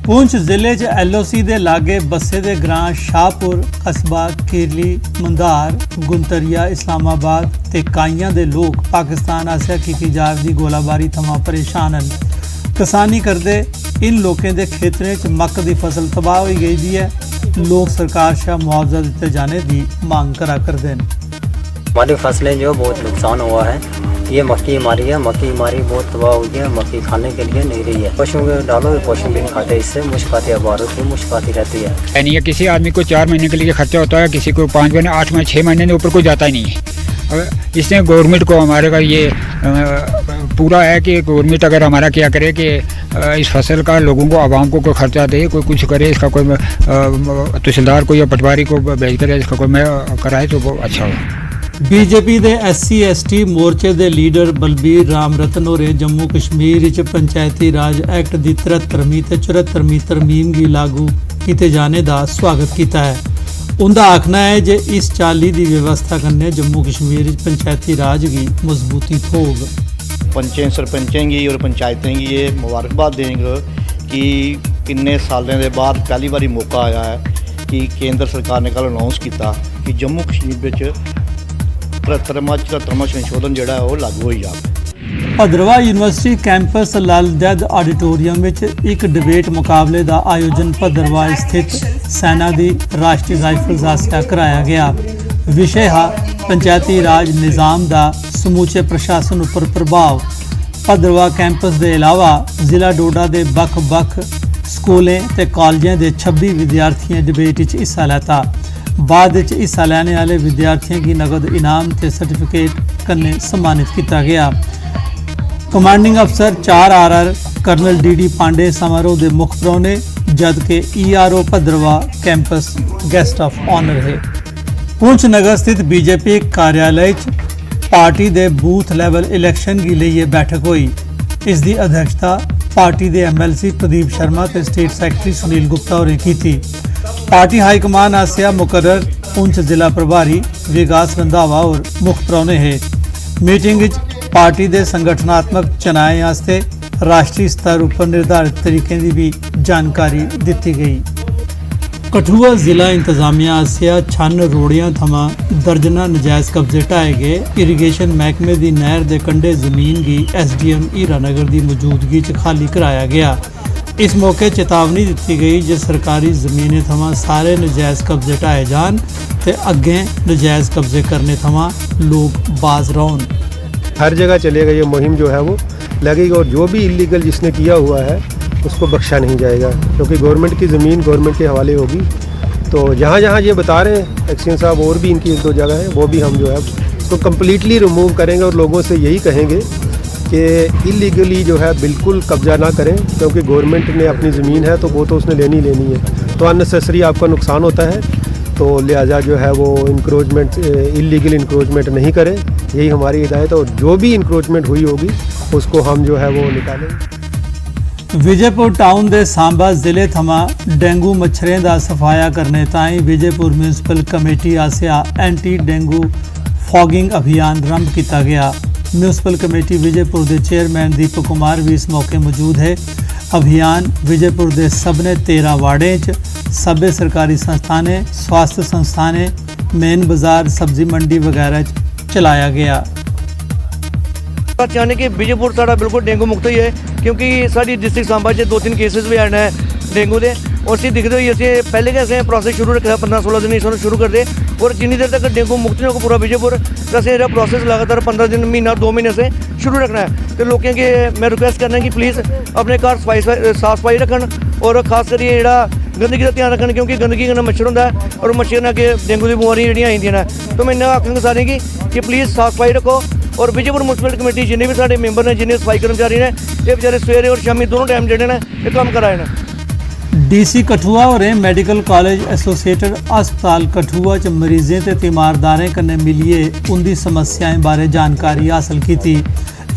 पुंछ जिले च LOC दे लागे बस्से दे ग्रां शाहपुर कस्बा किरली मंदार गुंतरिया इस्लामाबाद ते काइयां दे लोग पाकिस्तान आसेआ कीती जा'रदी गोलाबारी थमां परेशान न। किसानी करदे इन लोकें दे खेतरें च मक्क दी फसल तबाह होई गेई है। लोग सरकार शा मुआवजा दित्ते जाने की मांग करा करदे न। हमारी फसलें जो बहुत नुकसान हुआ है, ये मक्की हमारी है, मक्की हमारी बहुत तबाह हुई है, मक्की खाने के लिए नहीं रही है। पशुओं के डालो, पशु भी नहीं खाते, इससे मुश्क आती है, बारिश की मुश्क आती रहती है। नहीं है, किसी आदमी को 4 महीने के लिए खर्चा होता है, किसी को 5 महीने 8 महीने 6 महीने के ऊपर कोई जाता ही नहीं है। इसमें गवर्नमेंट को हमारे का ये पूरा है कि गवर्नमेंट अगर हमारा क्या करे कि इस फसल का लोगों को आवाम को कोई खर्चा दे, कोई कुछ करे, इसका कोई तहसीलदार को या पटवारी को भेज कर इसका कोई मैं कराए तो वो अच्छा हो। बीजेपी दे SC/ST मोर्चे दे लीडर बलबीर राम रतन होरें जम्मू कश्मीर च पंचायती राज एक्ट दी 73वीं ते 74वीं तरमीम गी लागू कीते जाने दा स्वागत कीता है। उंदा आखना है जे इस चाली दी व्यवस्था कन्नै जम्मू कश्मीर च पंचायती राज गी मजबूती थोग। पंचें सरपंचें गी और पंचायतें गी ये मुबारकबाद देंगे कि किन्ने सालें दे बाद पहली बारी मौका आया है कि केंद्र सरकार ने कल अनाउंस किया कि जम्मू कश्मीर विच 73वां संशोधन जिहड़ा है वो लागू हो जाए। भद्रवाह यूनिवर्सिटी कैंपस लाल-दैद ऑडिटोरियम में एक डिबेट मुकाबले का आयोजन भद्रवाह स्थित सेना दी राष्ट्रीय राइफल्स आसेआ कराया गया। विषय हा पंचायती राज निज़ाम का समूचे प्रशासन उपर प्रभाव। भद्रवाह कैंपस के अलावा जिला डोडा के बख-बख स्कूलें ते कॉलेजें के 26 विद्यार्थियों डिबेट च हिस्सा लैता। बाद विच हिस्सा लैने वाले विद्यार्थियों की नगद इनाम ते सर्टिफिकेट कन्ने सम्मानित किया गया। कमांडिंग अफसर 4RR कर्नल DD पांडे समारोह के मुख परौने जबकि ERO Bhaderwah campus guest of honour है। पुंछ नगर स्थित BJP कार्यालय पार्टी के बूथ लैवल इलैक्शन की लेइयै बैठक हुई। इसकी अध्यक्षता पार्टी के MLC प्रदीप शर्मा ते स्टेट सैकटरी सुनील गुप्ता होरें की। पार्टी हाईकमान आसेआ मुकर्रर पुंछ जिला प्रभारी विकास रंधावा और मुख परौने है। मीटिंग पार्टी के संगठनात्मक चुनाएं वास्ते राष्ट्रीय स्तर पर निर्धारित तरीके की भी जानकारी दी गई। कठुआ जिला इंतजामिया आसेआ छन्न रोड़ियां थमां दर्जना नजायज़ कब्जे ढाए गए। इरीगेशन महकमे की नहर के कंढे जमीन की SDM हीरानगर की मौजूदगी च खाली कराया गया। इस मौके चेतावनी दी गई जे सरकारी जमीनें थमां सारे नजायज़ कब्जे ढाए जान ते अग्गें नजायज़ कब्जे करने थमां लोग बाज रौन। हर जगह चलेगा ये मुहिम जो है वो लगेगी और जो भी इलीगल जिसने किया हुआ है उसको बख्शा नहीं जाएगा, क्योंकि गवर्नमेंट की ज़मीन गवर्नमेंट के हवाले होगी। तो जहाँ जहाँ ये बता रहे हैं एक्शन साहब, और भी इनकी 1-2 जगह है, वो भी हम जो है उसको कम्प्लीटली रिमूव करेंगे और लोगों से यही कहेंगे कि इलीगली जो है बिल्कुल कब्जा ना करें, क्योंकि गवर्नमेंट ने अपनी ज़मीन है तो वो तो उसने लेनी है, तो अननेसेसरी आपका नुकसान होता है। तो लिहाजा जो है वो इंक्रोचमेंट, इलीगल इंक्रोचमेंट नहीं करें, यही हमारी हिदायत है। और जो भी इंक्रोचमेंट हुई होगी उसको हम जो है वो निकालें। विजयपुर टाउन के सांबा जिले थमां डेंगू मच्छरें का सफाया करने ताईं विजयपुर म्यूनसिपल कमेटी आसेआ एंटी डेंगू फॉगिंग अभियान आरंभ किया गया। म्यूनसिपल कमेटी विजयपुर के चेयरमैन दीपक कुमार भी इस मौके मौजूद है। अभियान विजयपुर के सबने 13 वार्डे सभ्य सरकारी संस्थानें, स्वास्थ्य संस्थानें, मेन बाजार, सब्जी मंडी वगैरह चलाया गया। चाहने कि विजयपुर साड़ा बिल्कुल डेंगू मुक्त ही है, क्योंकि साड़ी डिस्ट्रिक्ट सांबा 2-3 केसेस भी आने हैं डेंगू के। और इसी दिखते हुए असें पहले गै प्रोसेस शुरू रखा 15-16 दिन इस शुरू करते, और जिनी देर तक डेंगू मुक्त नहीं होगा पूरा विजयपुर, तो असें प्रोसेस लगातार 15 दिन, महीना 2 महीने से शुरू रखना है। तो लोगों के मैं रिक्वेस्ट करना कि प्लीज़ अपने घर साफ सफाई रखन और खास करिए जेह्ड़ा गंदगी का ध्यान रखन, क्योंकि गंदगी कन्नै मच्छर होंदा है और मच्छर ने अगे डेंगू की बीमारियां जेह्ड़ियां आई जंदियां ने। तो मैं इन्ना आखना सारें कि प्लीज़ साफ सफाई रखो। और विजयपुर म्यूनसिपल कमेटी जिन्ने भी साढ़े मैंबर ने, जिन्ने सफाई कर्मचारी ने, ये बेचारे सवेरे और शामी दोनों टाइम जेह्ड़े ने ये कम्म कराए ने। DC कठुआ होरें मेडिकल कॉलेज एसोसिएटेड अस्पताल कठुआ च मरीजें ते तीमारदारें कन्नै मिलियै उंदी समस्याएं बारे जानकारी हासल की।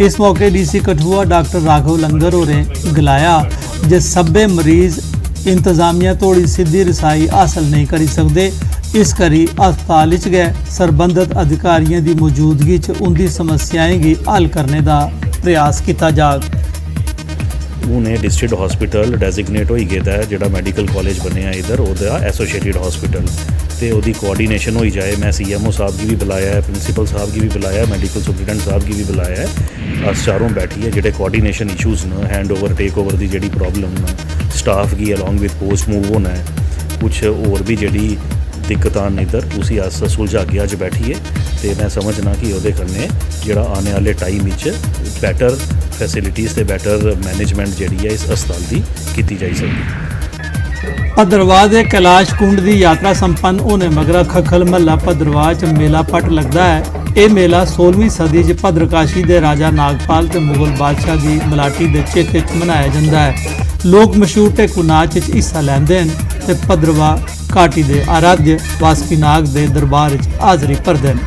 इस मौके DC कठुआ डॉक्टर राघव लंगर होरें गलाया जे सब्बे मरीज इंतजामिया तोड़ी सीधी रसाई हासल नहीं करी सकते, इस करी अस्पताल च गै सरबंधत अधिकारियों की मौजूदगी च उनकी समस्याएं गी हल करने का प्रयास किया जाग। ਉਹਨੇ ਡਿਸਟ੍ਰਿਕਟ ਹਸਪੀਟਲ ਡੈਜ਼ਿਗਨੇਟ ਹੋਈ ਗਿਆ ਹੈ, ਜਿਹੜਾ ਮੈਡੀਕਲ ਕਾਲਜ ਬਣਿਆ ਇਧਰ ਉਹਦਾ ਐਸੋਸੀਏਟਿਡ ਹਸਪੀਟਲ, ਤੇ ਉਹਦੀ ਕੋਆਰਡੀनेशन ਹੋਈ जाए। मैं CMO साहब की भी बुलाया है, प्रिंसीपल साहब की भी बुलाया है, मेडिकल सुपरिटेंडेंट साहब की भी बुलाया है। अस चारों बैठिए जेडे कोआर्डिनेशन इशूज़ न, हैंड ओवर टेक ओवर की जी प्रॉब्लम न, स्टाफ की अलॉन्ग विद पोस्ट मूव होना है, कुछ होर भी जी दिक्कत इधर उसी अस सुलझा के अज बैठिए। तो मैं समझना कि वो कन्ने जोड़ा आने वाले टाइम बैटर फैसिलिटीज़ ते बैटर मैनेजमेंट जी है इस अस्पताल की की जाई सकती। ਭਦਰਵਾਹ ਦੇ ਕੈਲਾਸ਼ ਕੁੰਡ ਦੀ ਯਾਤਰਾ ਸੰਪੰਨ ਹੋਣੇ ਮਗਰਾ ਖਖਲ ਮਹੱਲਾ ਭਦਰਵਾਹ 'ਚ ਮੇਲਾ ਪੱਟ ਲੱਗਦਾ ਹੈ। ਇਹ ਮੇਲਾ 16ਵੀਂ ਸਦੀ 'ਚ ਭਦਰਕਾਸ਼ੀ ਦੇ ਰਾਜਾ ਨਾਗਪਾਲ ਤੇ ਮੁਗਲ ਬਾਦਸ਼ਾਹ ਦੀ ਮਲਾਟੀ ਦੇ ਚੇਤੇ 'ਚ ਮਨਾਇਆ ਜਾਂਦਾ ਹੈ। ਲੋਕ ਮਸ਼ਹੂਰ ਢੇਕੂ ਨਾਚ 'ਚ ਹਿੱਸਾ ਲੈਂਦੇ ਹਨ ਤੇ ਭਦਰਵਾਹ ਘਾਟੀ ਦੇ ਆਰਾਧਿਆ ਵਾਸਪੀ ਨਾਗ ਦੇ ਦਰਬਾਰ 'ਚ ਹਾਜ਼ਰੀ ਭਰਦੇ ਹਨ।